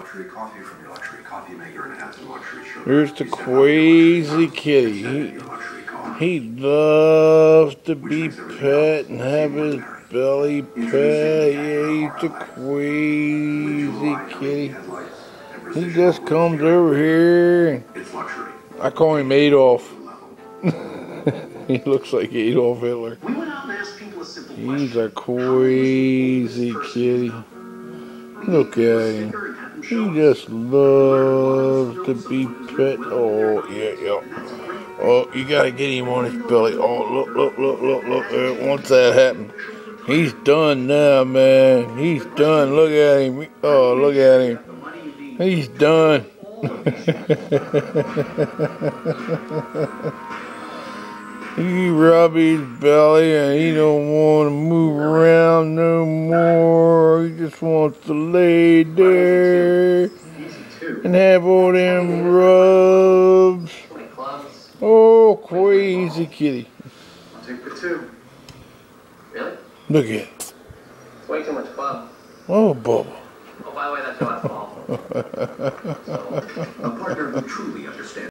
luxury coffee from your luxury coffee maker, and it has some luxury sugar. Here's the crazy kitty. He loves to be pet and have his belly pet. Yeah, he's a crazy kitty. He just comes over here. I call him Adolf. He looks like Adolf Hitler. He's a crazy kitty. Look at him. He just loves to be pet. Oh, yeah. Oh, you gotta get him on his belly. Oh, look. Once that happened, he's done now, man. He's done. Look at him. Oh, look at him. He's done. He rub his belly and he don't want to move around no more. He just wants to lay there and have all them rubs. Oh, crazy kitty. I'll take the 2. Really? Look at it. It's way too much club. Oh, Bubba. Oh, by the way, that's your last ball. A partner who truly understands.